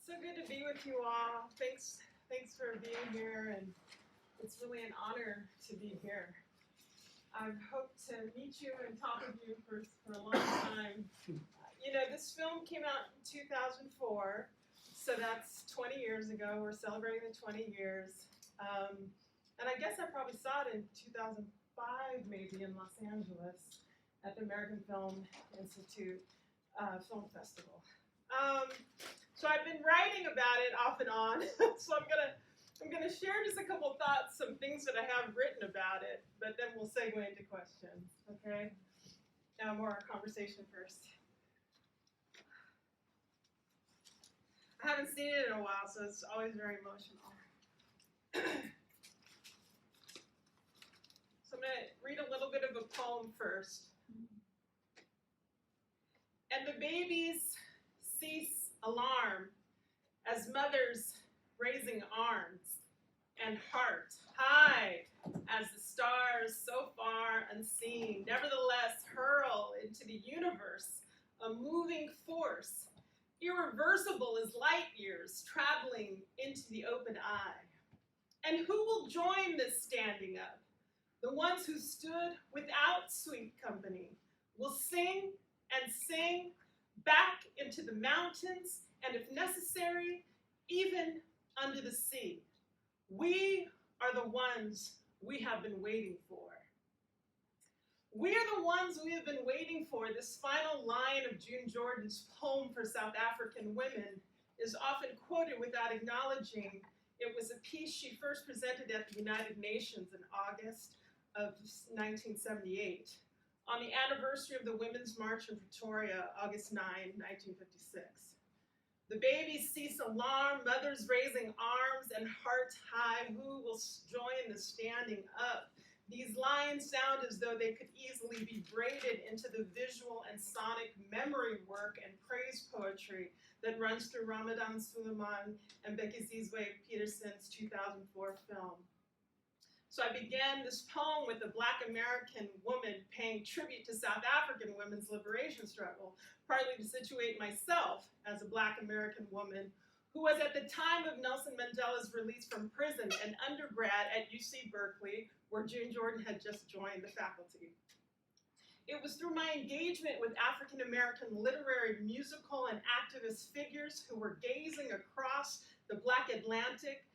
So good to be with you all. Thanks for being here, and it's really an honor to be here. I've hoped to meet you and talk with you for a long time. This film came out in 2004, so that's 20 years ago. We're celebrating the 20 years. And I guess I probably saw it in 2005, maybe, in Los Angeles at the American Film Institute Film Festival. So I've been writing about it off and on, so I'm gonna share just a couple thoughts, some things that I have written about it, but then we'll segue into questions, okay? Now more conversation first. I haven't seen it in a while, so it's always very emotional. So I'm gonna read a little bit of a poem first. And the babies cease alarm as mothers raising arms and heart high as the stars so far unseen nevertheless hurl into the universe a moving force irreversible as light years traveling into the open eye. And who will join this standing up? The ones who stood without sweet company will sing and sing back into the mountains, and if necessary, even under the sea. We are the ones we have been waiting for. We are the ones we have been waiting for. This final line of June Jordan's poem for South African women is often quoted without acknowledging it was a piece she first presented at the United Nations in August of 1978. On the anniversary of the Women's March in Pretoria, August 9, 1956. The babies cease alarm, mothers raising arms and heart high. Who will join the standing up? These lines sound as though they could easily be braided into the visual and sonic memory work and praise poetry that runs through Randaman Suleman and Bekizizwe Peterson's 2004 film. So I began this poem with a Black American woman paying tribute to South African women's liberation struggle, partly to situate myself as a Black American woman who was at the time of Nelson Mandela's release from prison an undergrad at UC Berkeley, where June Jordan had just joined the faculty. It was through my engagement with African American literary, musical, and activist figures who were gazing across the Black Atlantic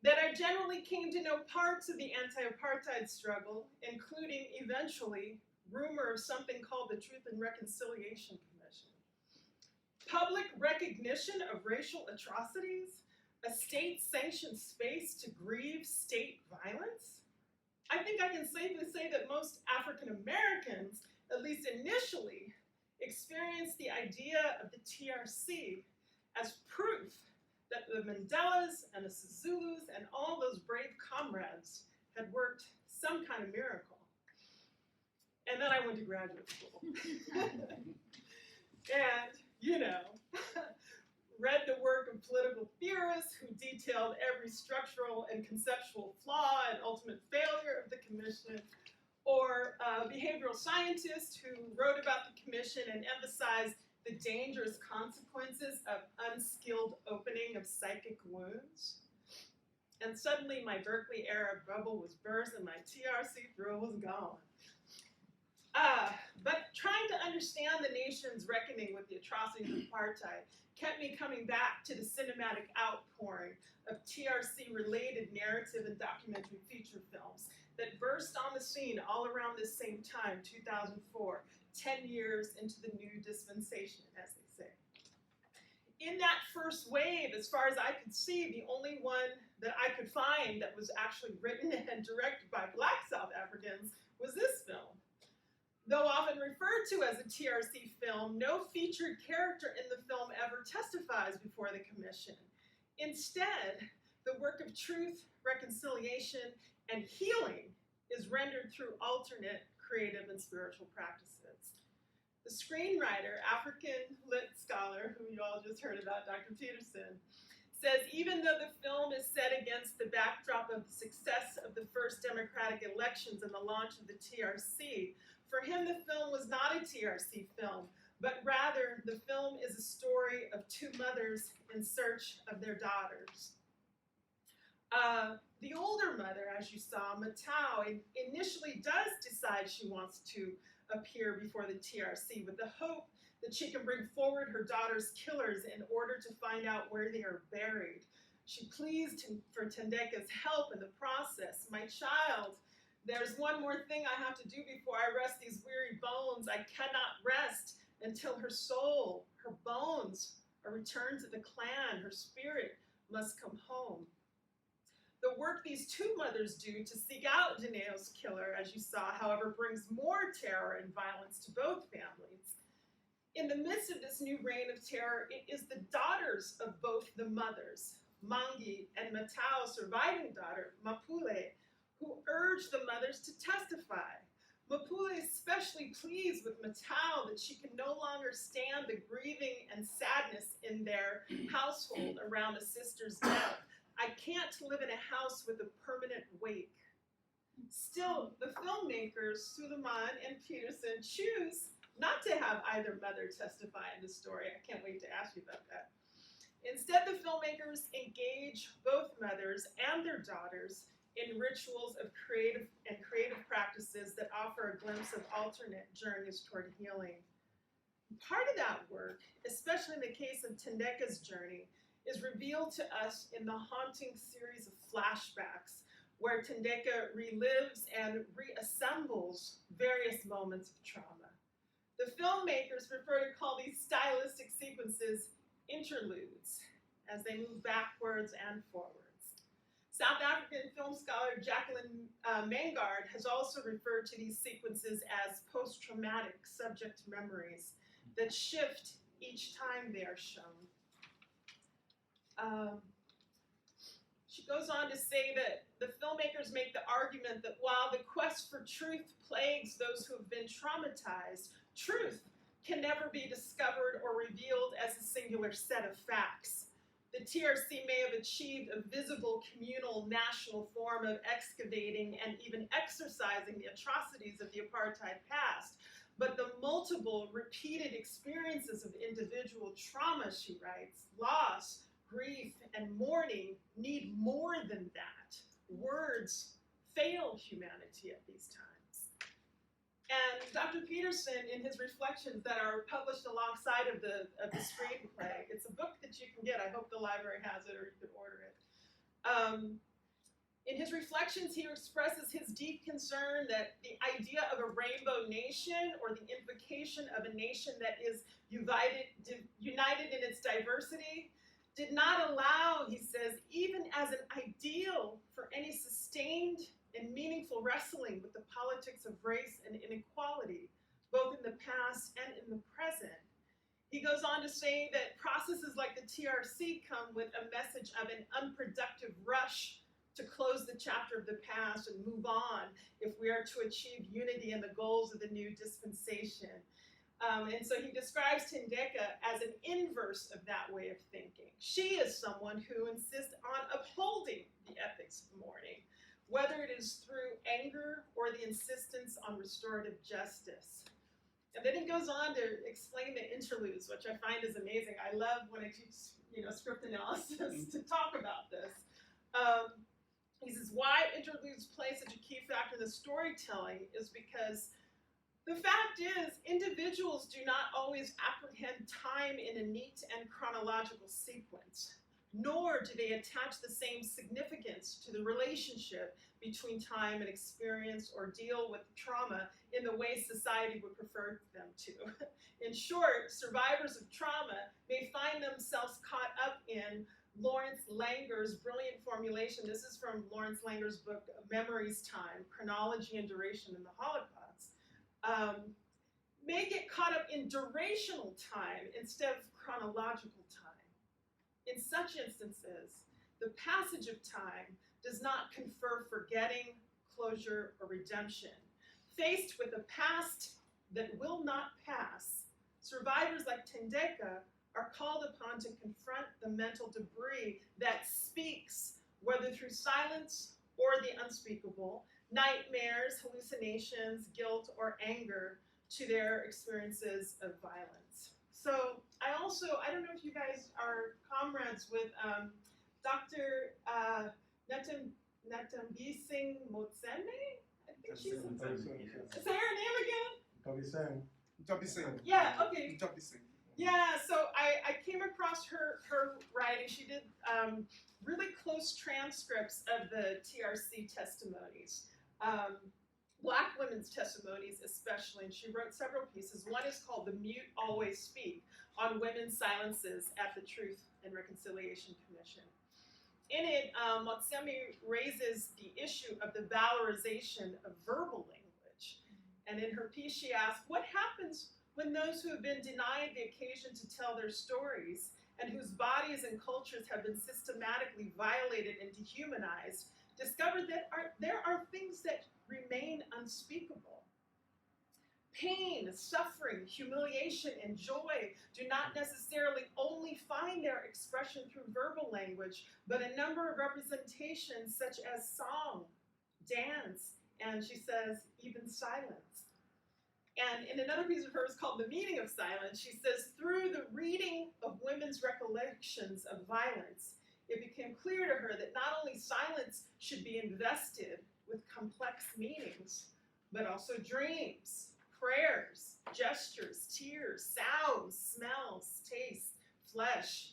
that I generally came to know parts of the anti-apartheid struggle, including, eventually, rumor of something called the Truth and Reconciliation Commission. Public recognition of racial atrocities, a state-sanctioned space to grieve state violence. I think I can safely say that most African Americans, at least initially, experienced the idea of the TRC as proof that the Mandelas and the Zulus and all those brave comrades had worked some kind of miracle. And then I went to graduate school. And, read the work of political theorists who detailed every structural and conceptual flaw and ultimate failure of the commission, or behavioral scientists who wrote about the commission and emphasized the dangerous consequences of unskilled opening of psychic wounds. And suddenly my Berkeley era bubble was burst and my TRC thrill was gone. But trying to understand the nation's reckoning with the atrocities of apartheid kept me coming back to the cinematic outpouring of TRC-related narrative and documentary feature films that burst on the scene all around this same time, 2004, 10 years into the new dispensation, as they say. In that first wave, as far as I could see, the only one that I could find that was actually written and directed by Black South Africans was this film. Though often referred to as a TRC film, no featured character in the film ever testifies before the commission. Instead, the work of truth, reconciliation, and healing is rendered through alternate creative and spiritual practices. The screenwriter, African lit scholar, who you all just heard about, Dr. Peterson, says even though the film is set against the backdrop of the success of the first democratic elections and the launch of the TRC, for him the film was not a TRC film, but rather the film is a story of two mothers in search of their daughters. The older mother, as you saw, Matau, initially does decide she wants to appear before the TRC with the hope that she can bring forward her daughter's killers in order to find out where they are buried. She pleads for Tendeka's help in the process. My child, there's one more thing I have to do before I rest these weary bones. I cannot rest until her soul, her bones, are returned to the clan. Her spirit must come home. The work these two mothers do to seek out Dineo's killer, as you saw, however, brings more terror and violence to both families. In the midst of this new reign of terror, it is the daughters of both the mothers, Mangi and Matau's surviving daughter, Mapule, who urge the mothers to testify. Mapule is especially pleased with Matau that she can no longer stand the grieving and sadness in their household around a sister's death. I can't live in a house with a permanent wake. Still, the filmmakers, Suleman and Peterson, choose not to have either mother testify in the story. I can't wait to ask you about that. Instead, the filmmakers engage both mothers and their daughters in rituals of creative practices that offer a glimpse of alternate journeys toward healing. Part of that work, especially in the case of Tendeka's journey, is revealed to us in the haunting series of flashbacks where Tendeka relives and reassembles various moments of trauma. The filmmakers prefer to call these stylistic sequences interludes as they move backwards and forwards. South African film scholar Jacqueline Mangard has also referred to these sequences as post-traumatic subject memories that shift each time they are shown. She goes on to say that the filmmakers make the argument that while the quest for truth plagues those who have been traumatized, truth can never be discovered or revealed as a singular set of facts. The TRC may have achieved a visible communal national form of excavating and even exorcising the atrocities of the apartheid past, but the multiple, repeated experiences of individual trauma, she writes, loss, grief, and mourning need more than that. Words fail humanity at these times. And Dr. Peterson, in his reflections that are published alongside of the screenplay, it's a book that you can get. I hope the library has it or you can order it. In his reflections, he expresses his deep concern that the idea of a rainbow nation or the invocation of a nation that is united in its diversity did not allow, he says, even as an ideal for any sustained and meaningful wrestling with the politics of race and inequality, both in the past and in the present. He goes on to say that processes like the TRC come with a message of an unproductive rush to close the chapter of the past and move on if we are to achieve unity and the goals of the new dispensation. And so he describes Tendeka as an inverse of that way of thinking. She is someone who insists on upholding the ethics of mourning, whether it is through anger or the insistence on restorative justice. And then he goes on to explain the interludes, which I find is amazing. I love when I teach, script analysis to talk about this. He says, why interludes play such a key factor in the storytelling is because the fact is, individuals do not always apprehend time in a neat and chronological sequence, nor do they attach the same significance to the relationship between time and experience or deal with trauma in the way society would prefer them to. In short, survivors of trauma may find themselves caught up in Lawrence Langer's brilliant formulation. This is from Lawrence Langer's book, Memories Time, Chronology and Duration in the Holocaust. May get caught up in durational time instead of chronological time. In such instances, the passage of time does not confer forgetting, closure, or redemption. Faced with a past that will not pass, survivors like Tendeka are called upon to confront the mental debris that speaks, whether through silence or the unspeakable, nightmares, hallucinations, guilt, or anger, to their experiences of violence. So I don't know if you guys are comrades with Dr. Netambising Motsene? I think she's, say her name again? Jossyln. Yeah, okay. Jossyln. Yeah, so I came across her writing. She did really close transcripts of the TRC testimonies, Black women's testimonies especially, and she wrote several pieces. One is called The Mute Always Speak, on women's silences at the Truth and Reconciliation Commission. In it, Motsemi raises the issue of the valorization of verbal language. And in her piece, she asks, what happens when those who have been denied the occasion to tell their stories and whose bodies and cultures have been systematically violated and dehumanized discover that there are things that remain unspeakable? Pain, suffering, humiliation, and joy do not necessarily only find their expression through verbal language, but a number of representations such as song, dance, and she says, even silence. And in another piece of hers called The Meaning of Silence, she says, through the reading of women's recollections of violence, it became clear to her that not only silence should be invested with complex meanings, but also dreams, prayers, gestures, tears, sounds, smells, taste, flesh.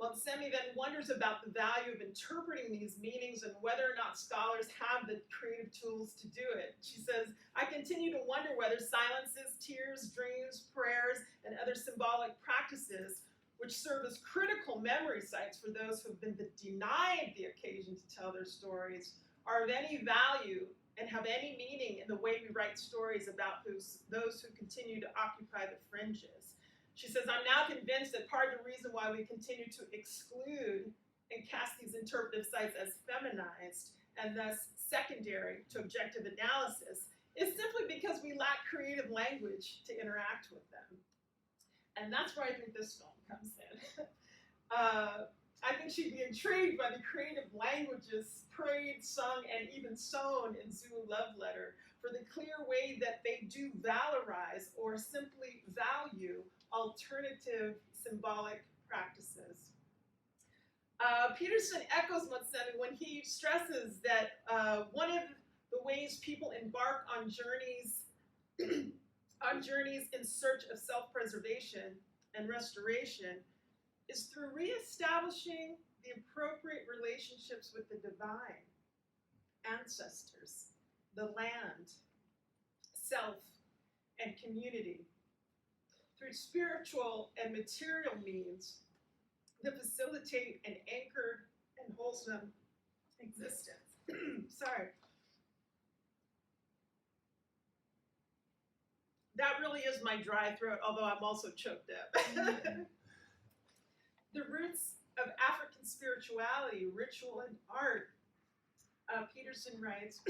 Motsemi then wonders about the value of interpreting these meanings and whether or not scholars have the creative tools to do it. She says, I continue to wonder whether silences, tears, dreams, prayers, and other symbolic practices, which serve as critical memory sites for those who have been denied the occasion to tell their stories, are of any value and have any meaning in the way we write stories about those who continue to occupy the fringes. She says, I'm now convinced that part of the reason why we continue to exclude and cast these interpretive sites as feminized and thus secondary to objective analysis is simply because we lack creative language to interact with them. And that's where I think this film comes in. I think she'd be intrigued by the creative languages prayed, sung, and even sewn in Zulu Love Letter for the clear way that they do valorize or simply value alternative symbolic practices. Peterson echoes Motsemi when he stresses that one of the ways people embark on journeys in search of self-preservation and restoration is through reestablishing the appropriate relationships with the divine, ancestors, the land, self, and community, through spiritual and material means that facilitate an anchored and wholesome existence. Sorry. That really is my dry throat, although I'm also choked up. The roots of African spirituality, ritual, and art, Peterson writes,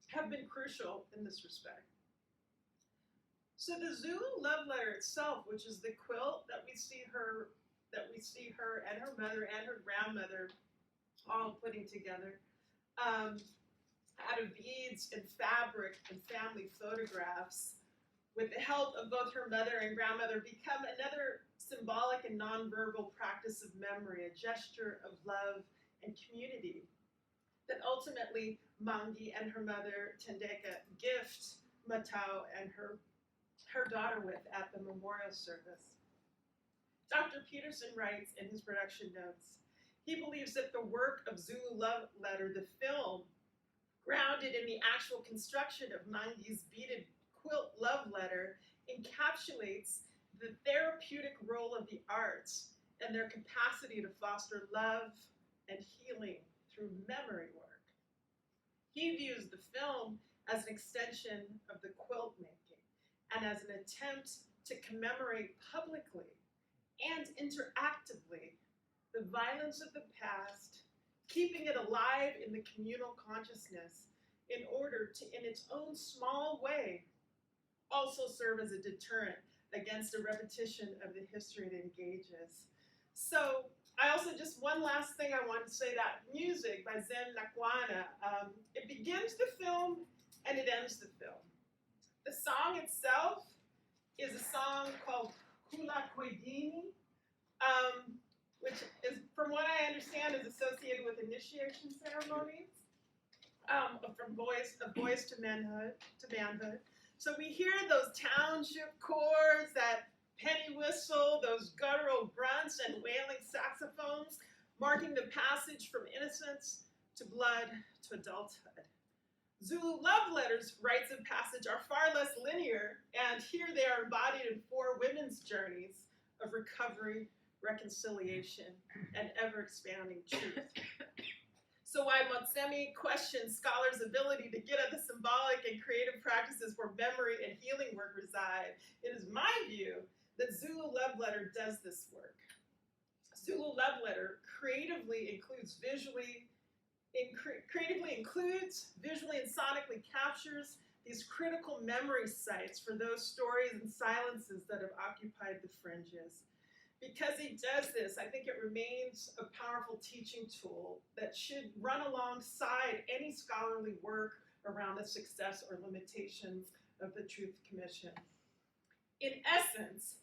have been crucial in this respect. So the Zulu Love Letter itself, which is the quilt that we see her and her mother and her grandmother all putting together, out of beads and fabric and family photographs, with the help of both her mother and grandmother, become another symbolic and nonverbal practice of memory, a gesture of love and community that ultimately Mangi and her mother, Tendeka, gift Matau and her daughter with at the memorial service. Dr. Peterson writes in his production notes, he believes that the work of Zulu Love Letter, the film, grounded in the actual construction of Mangi's beaded quilt love letter, encapsulates the therapeutic role of the arts and their capacity to foster love and healing through memory work. He views the film as an extension of the quilt making and as an attempt to commemorate publicly and interactively the violence of the past, keeping it alive in the communal consciousness in order to, in its own small way, also serve as a deterrent against a repetition of the history it engages. So I also, just one last thing I want to say, that music by Zen Nakwana, it begins the film and it ends the film. The song itself is a song called Kula Kwedini, which is, from what I understand, is associated with initiation ceremonies, from boys to manhood. So we hear those township chords, that penny whistle, those guttural grunts and wailing saxophones, marking the passage from innocence to blood to adulthood. Zulu Love Letters rites of passage are far less linear, and here they are embodied in 4 women's journeys of recovery, reconciliation, and ever-expanding truth. So while Motsemi questions scholars' ability to get at the symbolic and creative practices where memory and healing work reside, it is my view that Zulu Love Letter does this work. Zulu Love Letter creatively includes, visually and sonically captures these critical memory sites for those stories and silences that have occupied the fringes. Because he does this, I think it remains a powerful teaching tool that should run alongside any scholarly work around the success or limitations of the Truth Commission. In essence,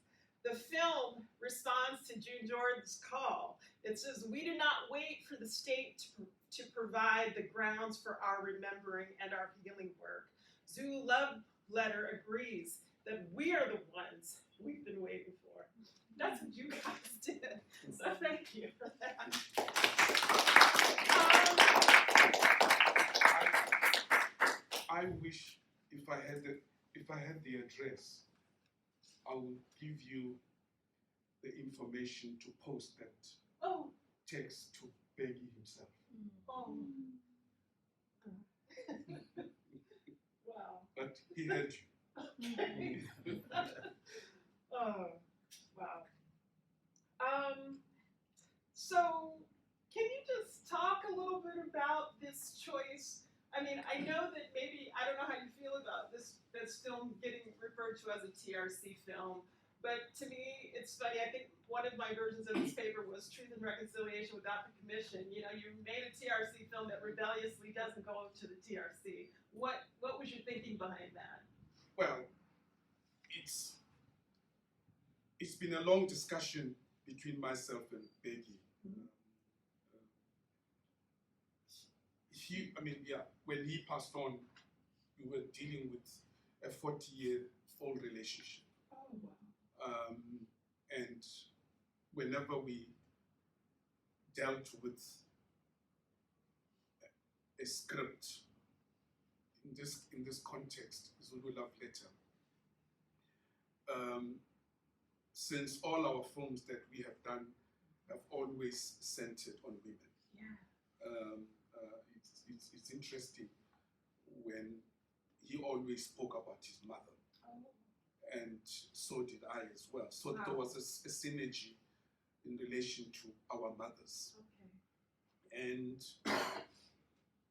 the film responds to June Jordan's call. It says, we do not wait for the state to provide the grounds for our remembering and our healing work. Zulu Love Letter agrees that we are the ones we've been waiting for. That's what you guys did. So thank you for that. I wish if I had the address, I would give you the information to post that text to Peggy himself. Oh. Wow. But he heard you. Oh, wow. So can you just talk a little bit about this choice? I mean, I know that maybe, I don't know how you feel about this film getting referred to as a TRC film, but to me, it's funny. I think one of my versions of this paper was Truth and Reconciliation Without the Commission. You know, you made a TRC film that rebelliously doesn't go to the TRC. What was your thinking behind that? Well, it's been a long discussion between myself and Peggy. When he passed on, we were dealing with a 40-year-old relationship. Oh, wow. And whenever we dealt with a script, in this context, Zulu Love Letter, since all our films that we have done have always centered on women. Yeah. It's interesting when he always spoke about his mother. Oh. And so did I as well. So Wow. there was a synergy in relation to our mothers. Okay.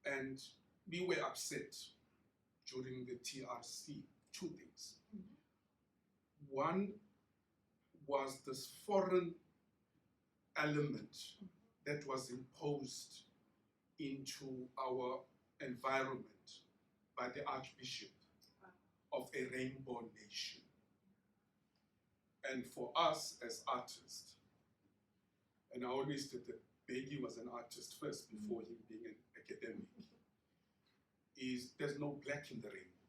And we were upset during the TRC, 2 things. Mm-hmm. One was this foreign element that was imposed into our environment by the Archbishop of a rainbow nation. And for us as artists, and I always said that Peggy was an artist first before him being an academic, is there's no black in the rainbow.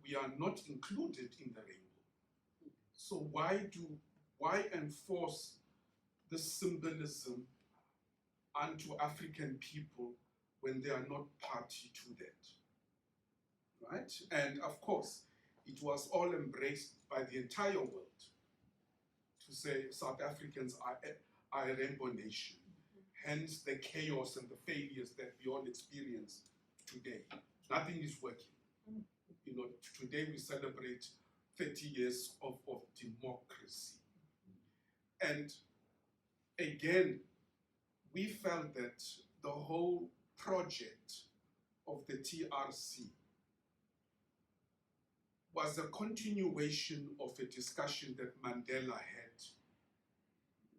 We are not included in the rainbow. So why enforce the symbolism onto African people when they are not party to that, right? And of course, it was all embraced by the entire world to say South Africans are a rainbow nation. Hence the chaos and the failures that we all experience today. Nothing is working. You know, today we celebrate 30 years of democracy. And again, we felt that the whole project of the TRC was a continuation of a discussion that Mandela had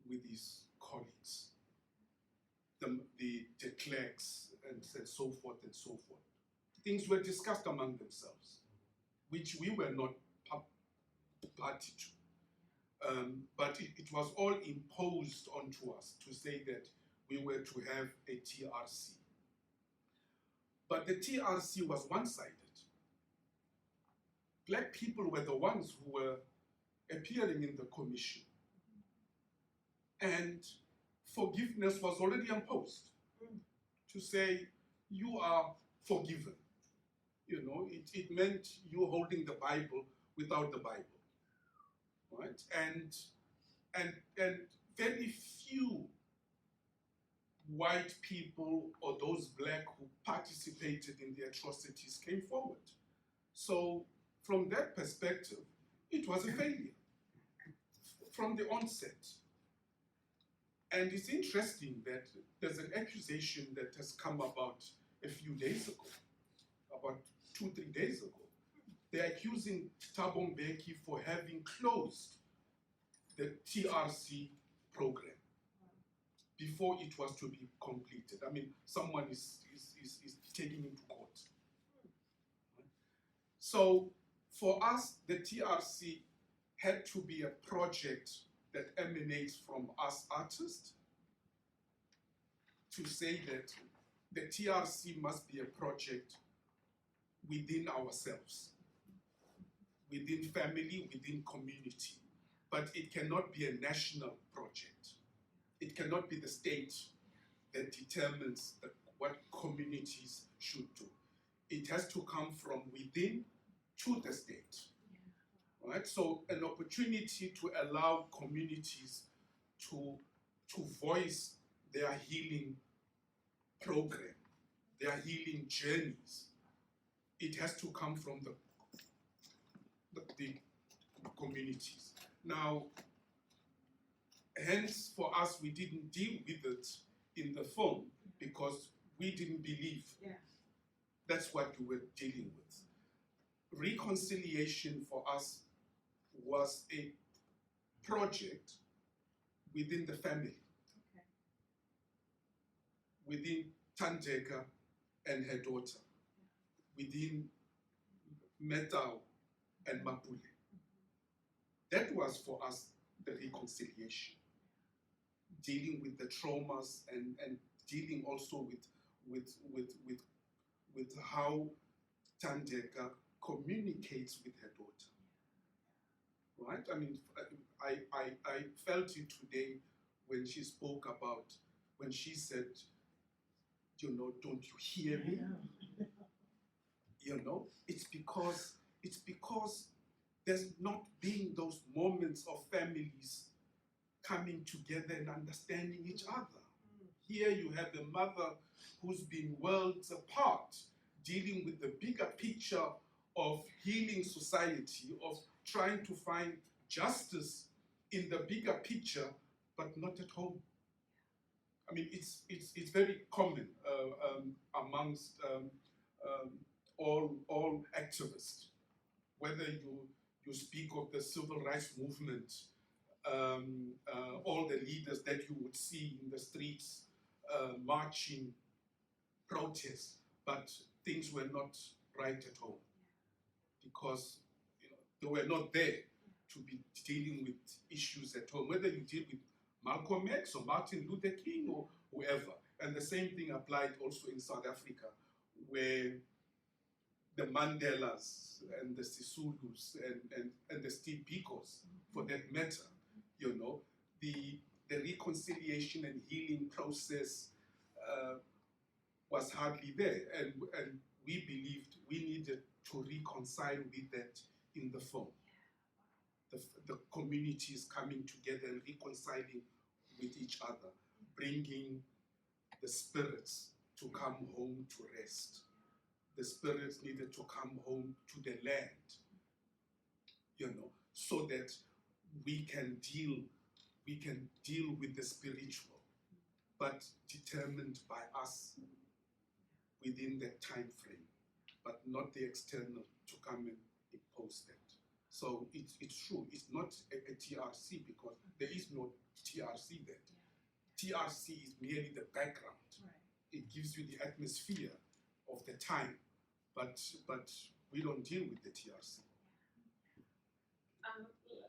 with his colleagues, the de Klerks and so forth and so forth. Things were discussed among themselves. which we were not party to. But it was all imposed onto us to say that we were to have a TRC. But the TRC was one-sided. Black people were the ones who were appearing in the commission. And forgiveness was already imposed to say, you are forgiven. You know, it meant you holding the Bible without the Bible. Right? And very few white people or those black who participated in the atrocities came forward. So from that perspective, it was a failure from the onset. And it's interesting that there's an accusation that has come about a few days ago, about 2-3 days ago. They're accusing Thabo Mbeki for having closed the TRC program before it was to be completed. I mean, someone is taking him to court. So for us, the TRC had to be a project that emanates from us artists, to say that the TRC must be a project within ourselves, within family, within community. But it cannot be a national project. It cannot be the state that determines what communities should do. It has to come from within to the state. Right? So an opportunity to allow communities to voice their healing program, their healing journeys. It has to come from the communities. Now, hence for us, we didn't deal with it in the film because we didn't believe that's what we were dealing with. Reconciliation for us was a project within the family, within Tandeka and her daughter, within Metau and Mapule. That was for us the reconciliation, dealing with the traumas and dealing also with how Tandeka communicates with her daughter. Right? I mean, I felt it today when she spoke about, when she said, you know, don't you hear me? You know, it's because there's not been those moments of families coming together and understanding each other. Here you have a mother who's been worlds apart, dealing with the bigger picture of healing society, of trying to find justice in the bigger picture, but not at home. I mean, it's very common amongst all activists, whether you speak of the civil rights movement, all the leaders that you would see in the streets marching, protests, but things were not right at home because they were not there to be dealing with issues at home, whether you deal with Malcolm X or Martin Luther King or whoever. And the same thing applied also in South Africa, where the Mandelas and the Sisulus and the Steve Bikos, for that matter, you know, the reconciliation and healing process was hardly there. And we believed we needed to reconcile with that in the film. The communities coming together and reconciling with each other, bringing the spirits to come home to rest. The spirits needed to come home to the land, you know, so that we can deal with the spiritual, but determined by us within that time frame, but not the external to come and impose that. So it's true, it's not a TRC because there is no TRC there. TRC is merely the background. It gives you the atmosphere of the time, but we don't deal with the TRC.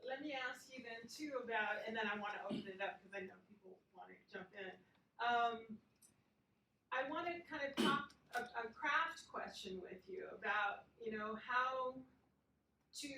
Let me ask you then too about, and then I want to open it up because I know people want to jump in. I want to kind of talk a craft question with you about, you know, how to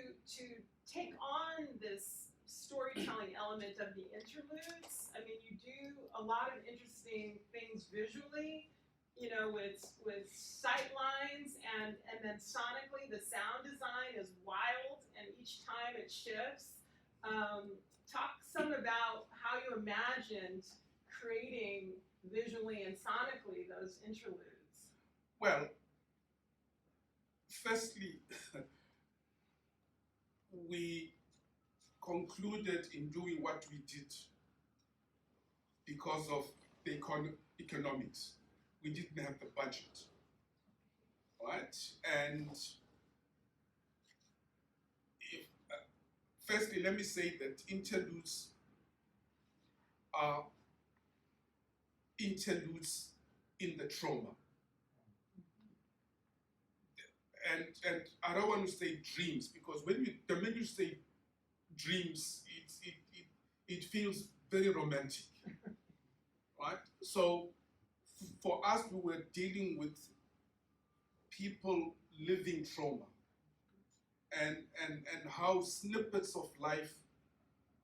take on this storytelling element of the interludes. I mean, you do a lot of interesting things visually, you know, with sight lines, and then sonically the sound design is wild, and each time it shifts. Talk some about how you imagined creating visually and sonically those interludes. Well, firstly, we concluded in doing what we did because of the economics. We didn't have the budget, right? And if, firstly, let me say that interludes are interludes in the trauma. And I don't want to say dreams, because the minute you say dreams, it feels very romantic, right? So for us, we were dealing with people living trauma, and how snippets of life,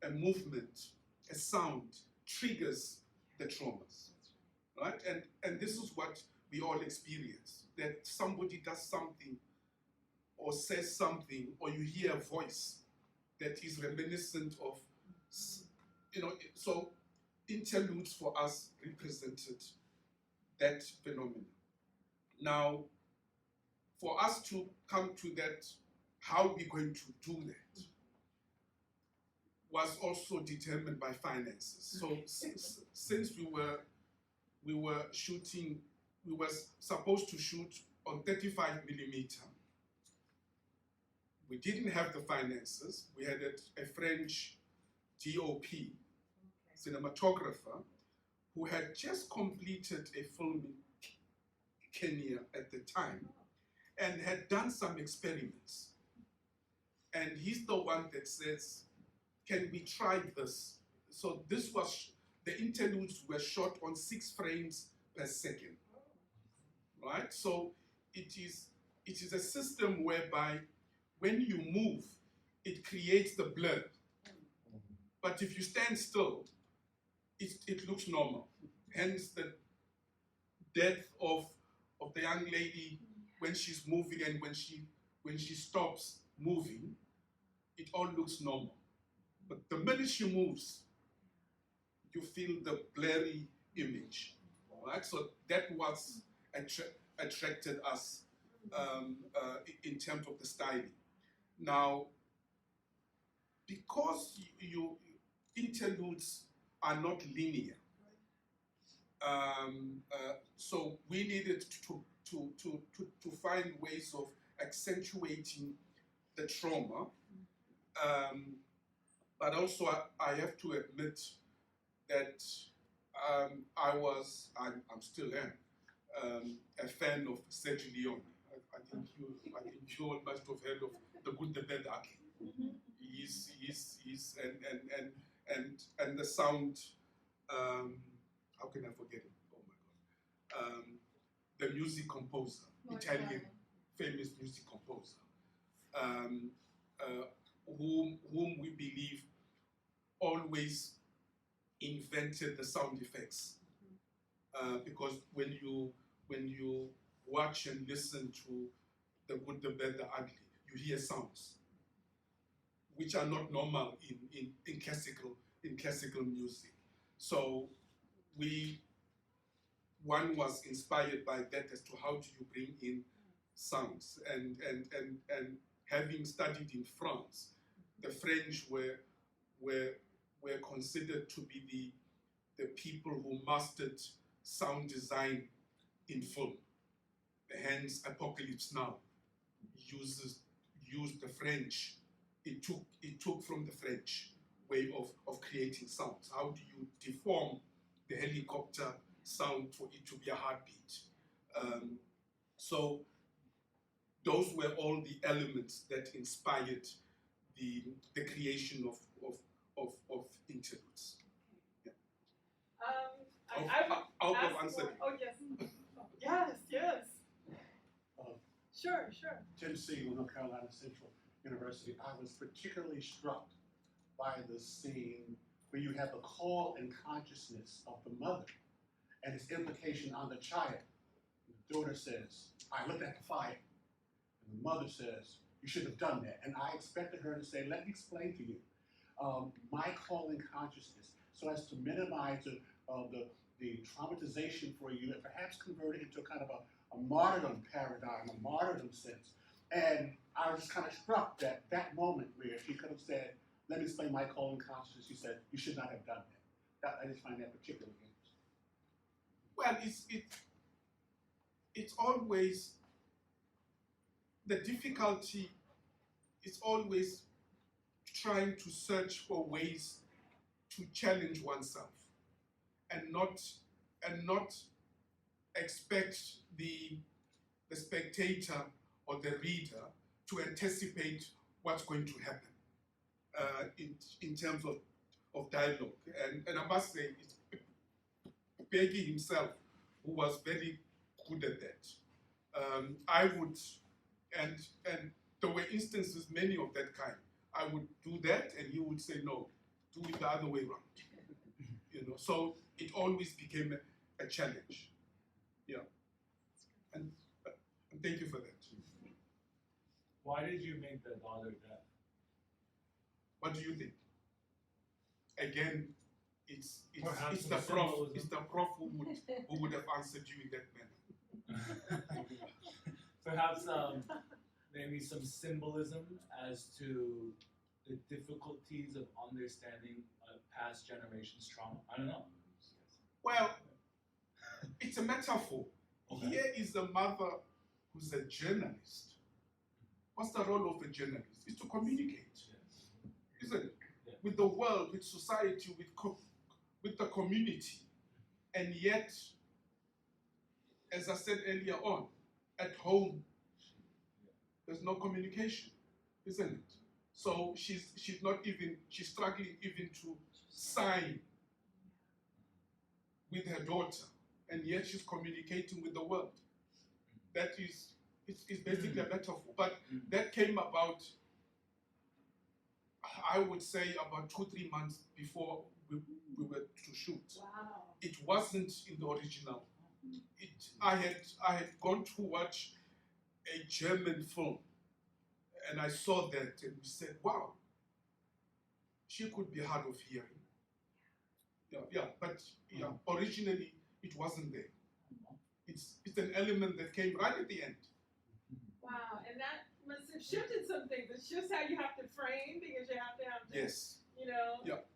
a movement, a sound triggers the traumas, right? And this is what we all experience, that somebody does something or says something, or you hear a voice that is reminiscent of, you know, so interludes for us represented that phenomenon. Now, for us to come to that, how we're going to do that was also determined by finances. So since we were shooting, we were supposed to shoot on 35 millimeter. We didn't have the finances. We had a French DOP, cinematographer, who had just completed a film in Kenya at the time and had done some experiments. And he's the one that says, can we try this? So this was, the interludes were shot on 6 frames per second, right? So it is a system whereby when you move, it creates the blur. But if you stand still, it looks normal. Hence the death of the young lady when she's moving, and when she stops moving, it all looks normal. But the minute she moves, you feel the blurry image, right? So that was attracted us in terms of the styling. Now, because interludes are not linear, so we needed to find ways of accentuating the trauma. But also, I have to admit that I'm still a fan of Sergio Leone. I think you all must have heard of The Good, the Bad, the Ugly. He's and the sound. How can I forget him? Oh my God! The music composer, Italian, famous music composer, whom we believe always invented the sound effects, because when you watch and listen to The Good, the Bad, the Ugly, you hear sounds which are not normal in classical music. So one was inspired by that as to how do you bring in sounds, and having studied in France, the French were considered to be the people who mastered sound design in film. Hence, Apocalypse Now used the French. It took from the French way of creating sounds. How do you deform the helicopter sound for it to be a heartbeat? So those were all the elements that inspired the creation of interludes. Yeah. Out of answer. Oh, yes. Yes. Sure. Tennessee, North Carolina Central University, I was particularly struck by the scene where you have the call and consciousness of the mother and its implication on the child. The daughter says, I looked at the fire. And the mother says, you shouldn't have done that. And I expected her to say, let me explain to you my call and consciousness so as to minimize the traumatization for you and perhaps convert it into kind of a martyrdom paradigm, a martyrdom sense. And I was just kind of struck that moment where she could have said, let me explain my call and consciousness. She said, you should not have done that. I just find that particularly interesting. Well, it's always, the difficulty is always trying to search for ways to challenge oneself and not expect the spectator or the reader to anticipate what's going to happen in terms of dialogue. And I must say, it's Peggy himself who was very good at that. I would, and there were instances, many of that kind. I would do that, and he would say, no, do it the other way around. So it always became a challenge. Yeah. And thank you for that. Why did you make the daughter deaf? What do you think? Again, it's the Perhaps prof who would have answered you in that manner. Perhaps maybe some symbolism as to the difficulties of understanding a past generation's trauma. I don't know. Well, it's a metaphor. Okay. Here is a mother who's a journalist. What's the role of a journalist? It's to communicate, isn't it? Yeah. With the world, with society, with the community. And yet, as I said earlier on, at home, there's no communication, isn't it? So she's struggling even to sign with her daughter, and yet she's communicating with the world. That is, it's basically a metaphor. But that came about, I would say, about 2-3 months before we were to shoot. Wow. It wasn't in the original. I had gone to watch a German film, and I saw that, and we said, wow, she could be hard of hearing. But originally it wasn't there. It's an element that came right at the end. Wow, and that must have shifted some things. It shifts how you have to frame, because you have to have Yes.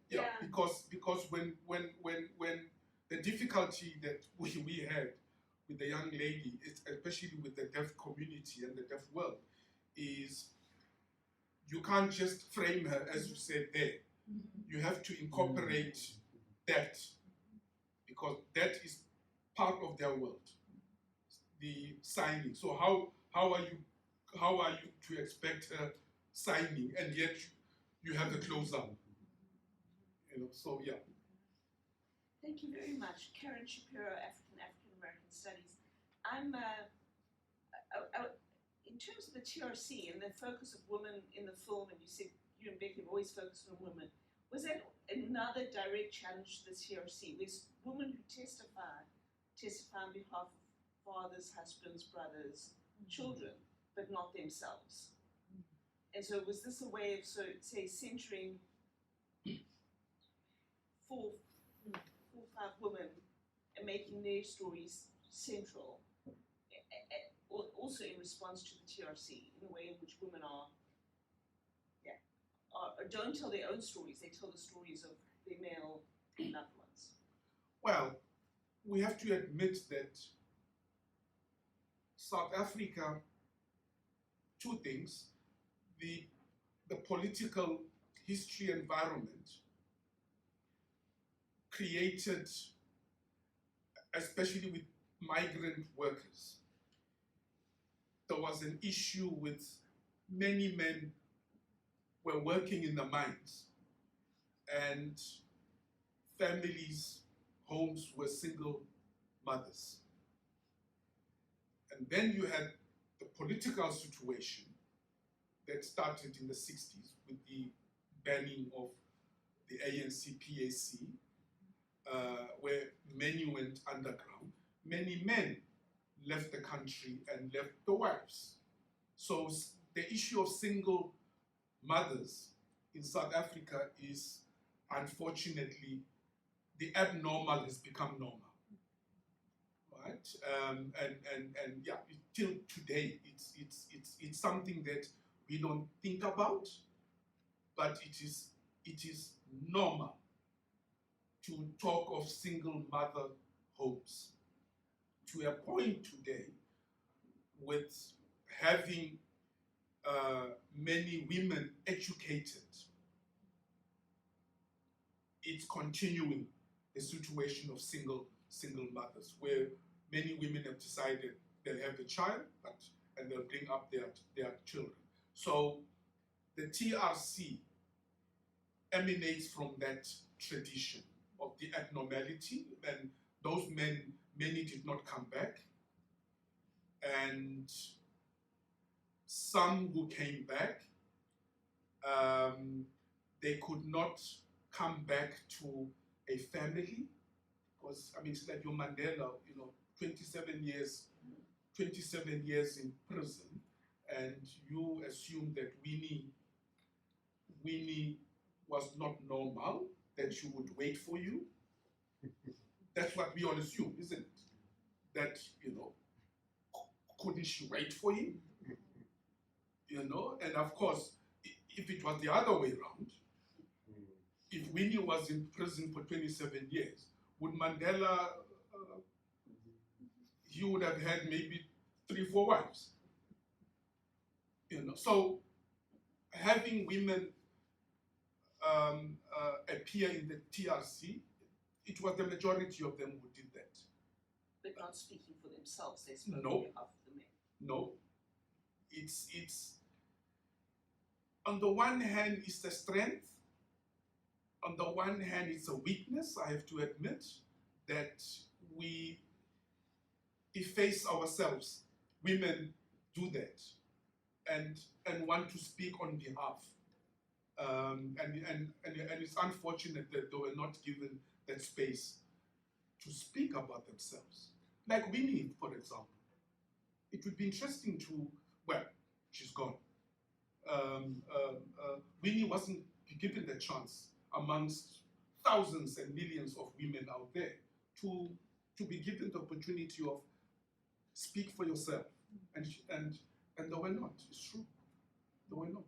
Yeah. Because when the difficulty that we had with the young lady, especially with the deaf community and the deaf world, is you can't just frame her as you said there. You have to incorporate that, because that is part of their world, the signing. So how are you to expect her signing, and yet you have the close up? So yeah. Thank you very much. Karen Shapiro, African American Studies. I'm in terms of the TRC and the focus of women in the film, and you said you and Becky have always focused on women. Was that another direct challenge to the TRC? There's women who testify on behalf of fathers, husbands, brothers, children, but not themselves. And so was this a way of, say, centering 4 or 5 women and making their stories central, also in response to the TRC, in a way in which women don't tell their own stories, they tell the stories of their male loved ones? Well, we have to admit that South Africa, 2 things, the political history environment created, especially with migrant workers, there was an issue with many men were working in the mines, and families, homes were single mothers. And then you had the political situation that started in the 60s with the banning of the ANC PAC, where many went underground. Many men left the country and left the wives. So the issue of single mothers in South Africa is, unfortunately, the abnormal has become normal. Right? And yeah, till today, it's something that we don't think about, but it is normal to talk of single mother homes, to a point today with having many women educated. It's continuing the situation of single mothers, where many women have decided they'll have a child, and they'll bring up their children. So the TRC emanates from that tradition of the abnormality, and those men, many did not come back, and some who came back, they could not come back to a family, because I mean, it's like your Mandela, 27 years in prison, and you assume that Winnie was not normal, that she would wait for you. That's what we all assume, isn't it? That, couldn't she wait for him? And of course, if it was the other way around, if Winnie was in prison for 27 years, would Mandela, he would have had maybe 3-4 wives. So having women appear in the TRC, it was the majority of them who did that. But not speaking for themselves, they spoke No. on behalf of the men. No. It's on the one hand, it's a strength. On the one hand, it's a weakness, I have to admit, that we efface ourselves. Women do that and want to speak on behalf. And it's unfortunate that they were not given that space to speak about themselves. Like Winnie, for example. It would be interesting to, well, she's gone. Winnie wasn't given the chance amongst thousands and millions of women out there to be given the opportunity of speak for yourself. And they were not. It's true. They were not.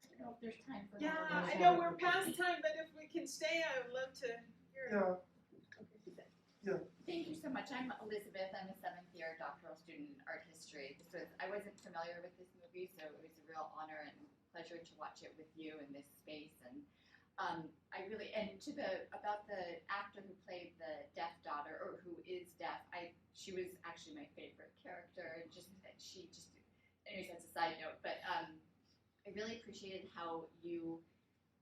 I don't know if there's time for Yeah, another I know we're past time, but if we can stay, I would love to hear. Thank you so much. I'm Elizabeth. I'm a 7th-year doctoral student in art history. I wasn't familiar with this movie, so it was a real honor and pleasure to watch it with you in this space. And about the actor who played the deaf daughter, or who is deaf, she was actually my favorite character. Anyways, that's a side note. But I really appreciated how you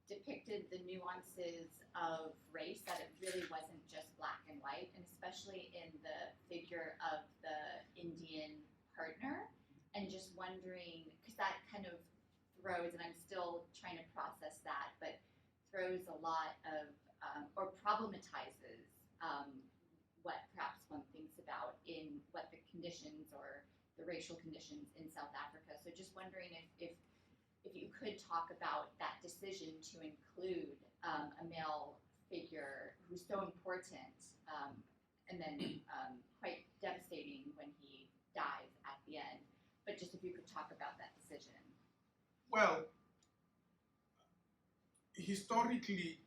depicted the nuances of race, that it really wasn't just black and white, and especially in the figure of the Indian partner. And just wondering, because that kind of throws, and I'm still trying to process that, but throws a lot of, or problematizes what perhaps one thinks about in what the conditions or the racial conditions in South Africa. So just wondering if you could talk about that decision to include a male figure who's so important, and then quite devastating when he dies at the end. But just if you could talk about that decision. Well, historically,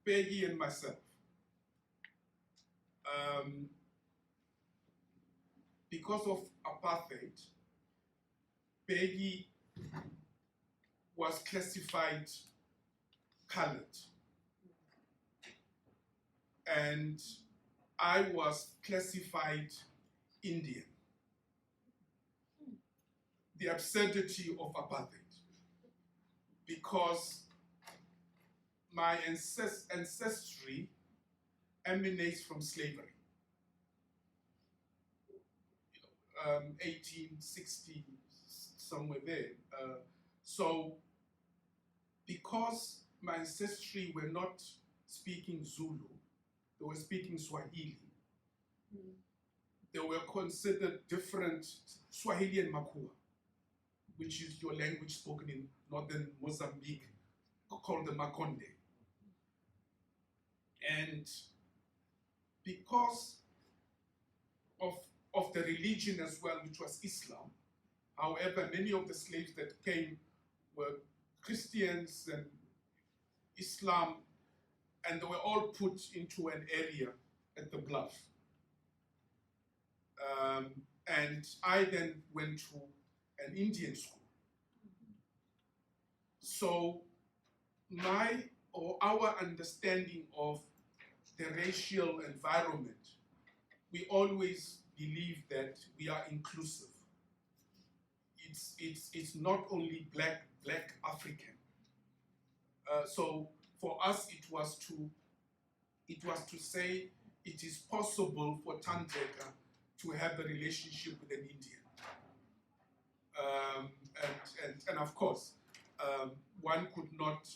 Peggy and myself, because of apartheid, Peggy was classified colored, and I was classified Indian. The absurdity of apartheid, because my ancestry emanates from slavery. 1860, somewhere there. So, because my ancestry were not speaking Zulu, they were speaking Swahili. They were considered different, Swahili and Makua, which is your language spoken in northern Mozambique, called the Makonde. And because of the religion as well, which was Islam, however, many of the slaves that came were Christians and Islam, and they were all put into an area at the Bluff. And I then went to an Indian school. So our understanding of the racial environment, we always believe that we are inclusive. It's not only black African. So for us, it was to say it is possible for Tanteka to have a relationship with an Indian. And of course, one could not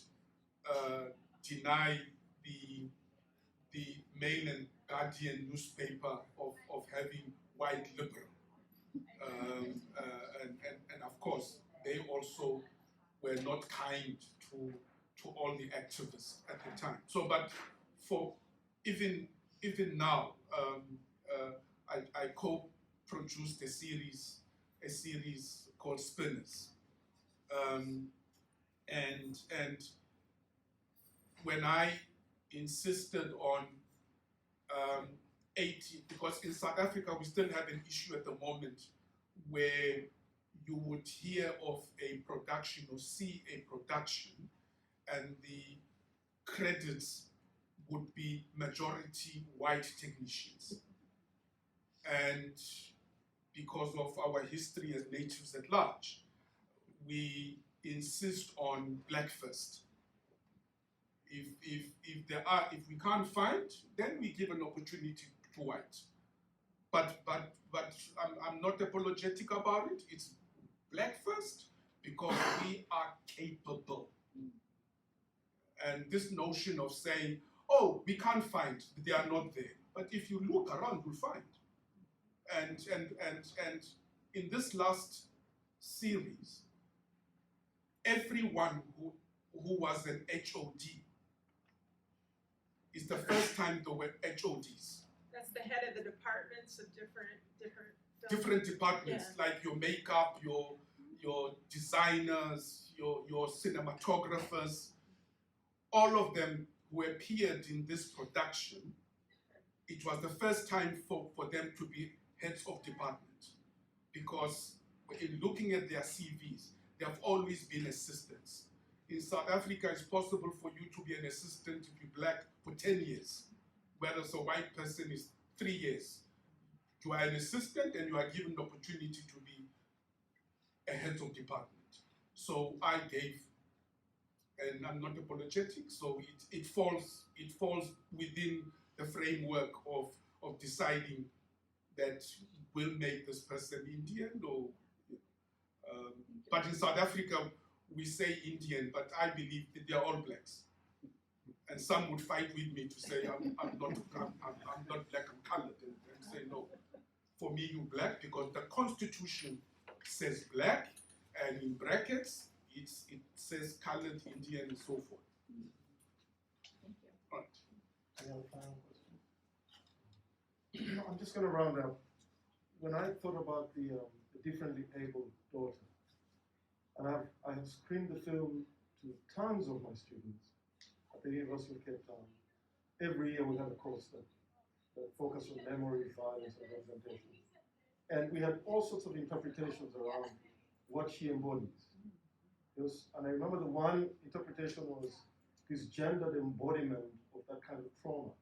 deny the Mail and Guardian newspaper of having white liberal. And of course, they also were not kind to all the activists at the time. So, but for even now, I co-produced a series called Spinners, and when I insisted on 80, because in South Africa we still have an issue at the moment where you would hear of a production or see a production and the credits would be majority white technicians. And because of our history as natives at large, we insist on black first. If we can't find, then we give an opportunity to white. But I'm not apologetic about it. It's black first because we are capable. And this notion of saying, oh, we can't find, they are not there. But if you look around, you'll find. And in this last series, everyone who was an HOD is the first time they were HODs. That's the head of the departments of different Different departments, Yeah. like your makeup, your designers, your cinematographers, all of them who appeared in this production. It was the first time for them to be heads of department, because in looking at their CVs, they have always been assistants. In South Africa, it's possible for you to be an assistant if you're black for 10 years, whereas a white person is 3 years. You are an assistant and you are given the opportunity to be a head of department. So I gave, and I'm not apologetic, so it falls within the framework of deciding that we'll make this person Indian or, but in South Africa, we say Indian, but I believe that they are all blacks. And some would fight with me to say I'm not black, I'm colored, and say no. For me, you black because the Constitution says black, and in brackets it says colored, Indian, and so forth. Thank you. Right. Any other final question? I'm just going to round up. When I thought about the differently abled daughter, and I have screened the film to tons of my students at the University of Cape Town. Every year we have a course that focus on memory, violence, and representation. And we had all sorts of interpretations around what she embodies. And I remember the one interpretation was this gendered embodiment of that kind of trauma.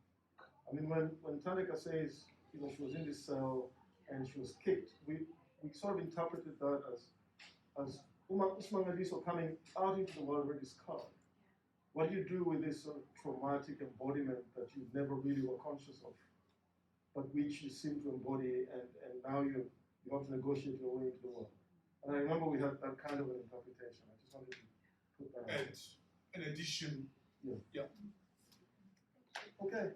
I mean, when Tandeka says, she was in this cell and she was kicked. We sort of interpreted that as Usmangaliso coming out into the world already scarred. What do you do with this sort of traumatic embodiment that you never really were conscious of, but which you seem to embody, and now you have to negotiate your way into the world? And I remember we had that kind of an interpretation. I just wanted to put that out. And in addition, Yeah. yeah. Okay.